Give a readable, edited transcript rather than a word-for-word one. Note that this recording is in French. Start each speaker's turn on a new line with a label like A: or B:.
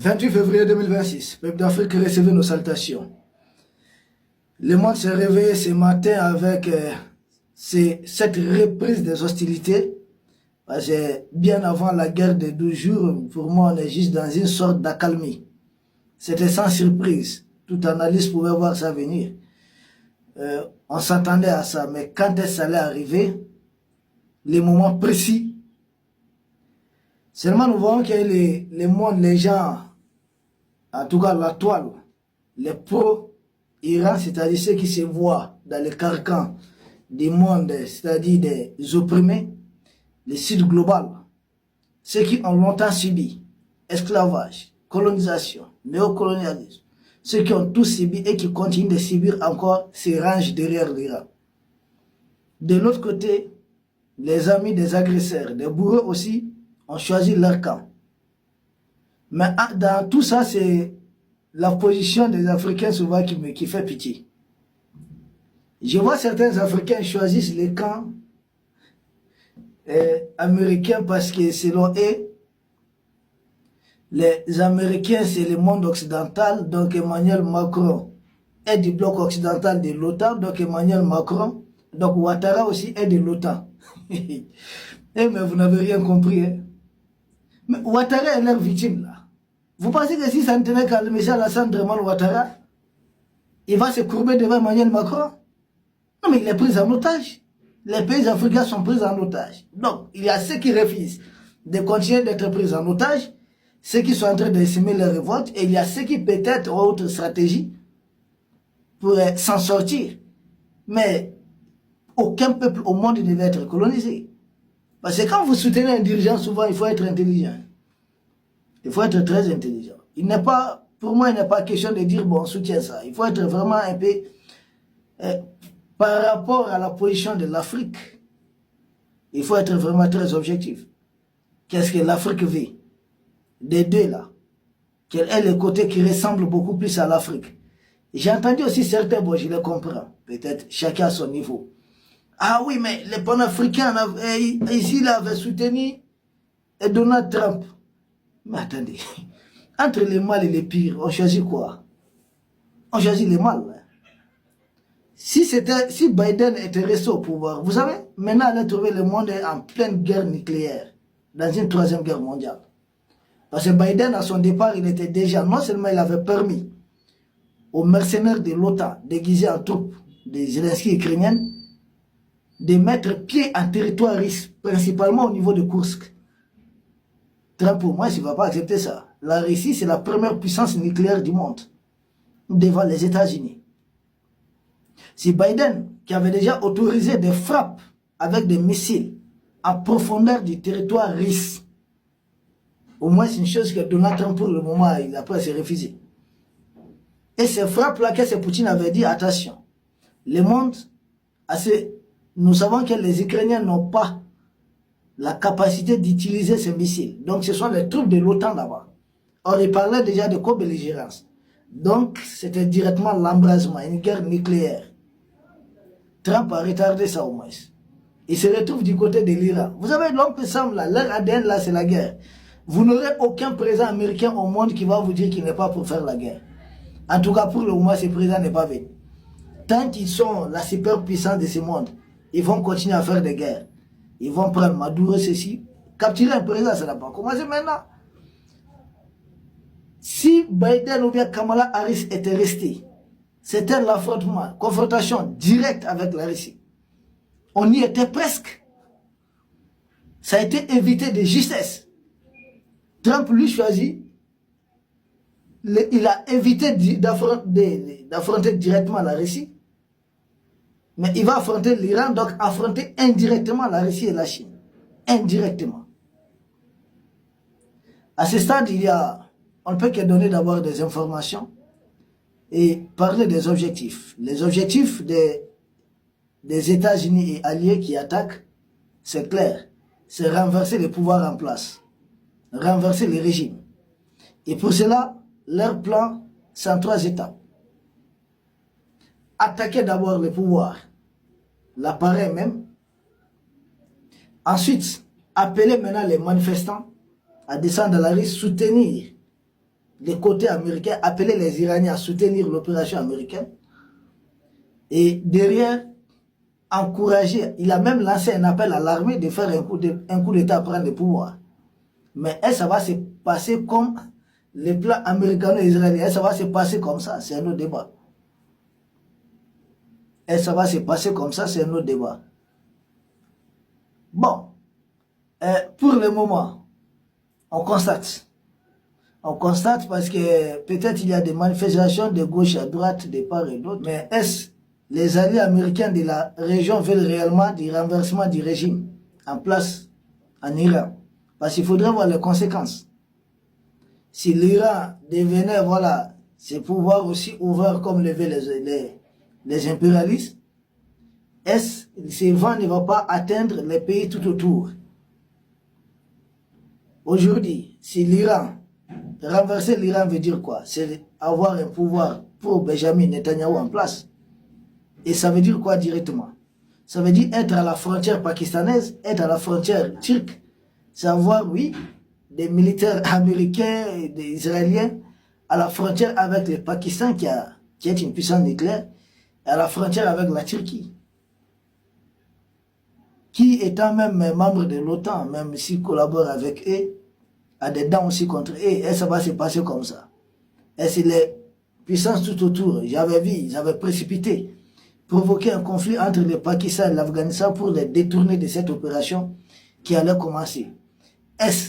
A: 28 février 2026, peuple d'Afrique, recevez nos salutations. Le monde s'est réveillé ce matin avec cette reprise des hostilités. Parce que bien avant la guerre de 12 jours, pour moi, on est juste dans une sorte d'accalmie. C'était sans surprise. Toute analyse pouvait voir ça venir. On s'attendait à ça, mais quand est-ce que ça allait arriver, les moments précis, seulement nous voyons que les mondes, les gens, en tout cas la toile, les pro-Iran, c'est-à-dire ceux qui se voient dans le carcan du monde, c'est-à-dire des opprimés, le sud global, ceux qui ont longtemps subi esclavage, colonisation, néocolonialisme, ceux qui ont tout subi et qui continuent de subir encore se rangent derrière l'Iran. De l'autre côté, les amis des agresseurs, des bourreaux aussi, ont choisi leur camp. Mais dans tout ça, c'est la position des Africains souvent qui fait pitié. Je vois certains Africains choisissent les camps américains parce que selon eux, les Américains c'est le monde occidental, donc Emmanuel Macron est du bloc occidental de l'OTAN, donc Emmanuel Macron, donc Ouattara aussi est de l'OTAN. Mais vous n'avez rien compris. Hein? Mais Ouattara est leur victime là. Vous pensez que si ça ne tenait qu'à M. Alassane Draman Ouattara, il va se courber devant Emmanuel Macron? Non, mais il est pris en otage. Les pays africains sont pris en otage. Donc, il y a ceux qui refusent de continuer d'être pris en otage, ceux qui sont en train d'essayer leur révolte, et il y a ceux qui peut-être ont autre stratégie pour s'en sortir. Mais aucun peuple au monde ne va être colonisé. Parce que quand vous soutenez un dirigeant, souvent, il faut être intelligent. Il faut être très intelligent. Pour moi, il n'est pas question de dire, bon, on soutient ça. Il faut être vraiment un peu... par rapport à la position de l'Afrique, il faut être vraiment très objectif. Qu'est-ce que l'Afrique veut? Des deux là. Quel est le côté qui ressemble beaucoup plus à l'Afrique? J'ai entendu aussi certains, bon, je les comprends. Peut-être chacun à son niveau. Ah oui, mais les panafricains ici là avaient soutenu Donald Trump. Mais attendez, entre les mal et les pires, on choisit quoi? On choisit les mal. Si Biden était resté au pouvoir, vous savez, maintenant on a trouvé le monde en pleine guerre nucléaire, dans une troisième guerre mondiale. Parce que Biden, à son départ, il était déjà, non seulement il avait permis aux mercenaires de l'OTAN, déguisés en troupes des Zelensky ukrainiennes, de mettre pied en territoire russe, principalement au niveau de Kursk. Trump, pour moi, il ne va pas accepter ça. La Russie, c'est la première puissance nucléaire du monde, devant les États-Unis. Si Biden, qui avait déjà autorisé des frappes avec des missiles en profondeur du territoire russe, au moins c'est une chose que Donald Trump, pour le moment, il a presque refusé. Et ces frappes-là, qu'est-ce que Poutine avait dit? Attention, le monde, nous savons que les Ukrainiens n'ont pas la capacité d'utiliser ces missiles. Donc ce sont les troupes de l'OTAN là-bas. Or, il parlait déjà de co-belligérance. Donc, c'était directement l'embrasement, une guerre nucléaire. Trump a retardé ça au moins. Il se retrouve du côté de l'Iran. Vous savez, l'oncle Sam, là, leur ADN, là, c'est la guerre. Vous n'aurez aucun président américain au monde qui va vous dire qu'il n'est pas pour faire la guerre. En tout cas, pour le moment, ce président n'est pas venu. Tant qu'ils sont la superpuissance de ce monde, ils vont continuer à faire des guerres. Ils vont prendre Maduro, ceci. Capturer un président, ça n'a pas commencé maintenant. Si Biden ou bien Kamala Harris était resté, c'était l'affrontement, confrontation directe avec la Russie. On y était presque. Ça a été évité de justesse. Trump lui choisit, il a évité d'affronter directement la Russie, mais il va affronter l'Iran, donc affronter indirectement la Russie et la Chine. Indirectement. À ce stade, on ne peut que donner d'abord des informations et parler des objectifs. Les objectifs des États-Unis et alliés qui attaquent, c'est clair, c'est renverser les pouvoirs en place, renverser les régimes. Et pour cela, leur plan, c'est en 3 étapes. Attaquer d'abord le pouvoir, l'appareil même. Ensuite, appeler maintenant les manifestants à descendre dans la rue, soutenir les côtés américains, appelait les Iraniens à soutenir l'opération américaine. Et derrière, encourager, il a même lancé un appel à l'armée de faire un coup d'État à prendre le pouvoir. Mais ça va se passer comme les plans américano-israéliens, ça va se passer comme ça, c'est un autre débat. Et ça va se passer comme ça, c'est un autre débat. Bon, pour le moment, on constate. On constate parce que peut-être il y a des manifestations de gauche à droite, de part et d'autre, mais est-ce les alliés américains de la région veulent réellement du renversement du régime en place en Iran? Parce qu'il faudrait voir les conséquences. Si l'Iran devenait, voilà, ses pouvoirs aussi ouverts comme le veulent les impérialistes, est-ce que ce vent ne va pas atteindre les pays tout autour? Aujourd'hui, si l'Iran, renverser l'Iran veut dire quoi? C'est avoir un pouvoir pour Benjamin Netanyahu en place. Et ça veut dire quoi directement? Ça veut dire être à la frontière pakistanaise, être à la frontière turque, savoir, oui, des militaires américains et des Israéliens à la frontière avec le Pakistan qui est une puissance nucléaire, à la frontière avec la Turquie, qui étant même membre de l'OTAN, même s'il collabore avec eux, a des dents aussi contre eux, et ça va se passer comme ça. Et c'est les puissances tout autour, j'avais vu, ils avaient précipité, provoqué un conflit entre le Pakistan et l'Afghanistan pour les détourner de cette opération qui allait commencer. Est-ce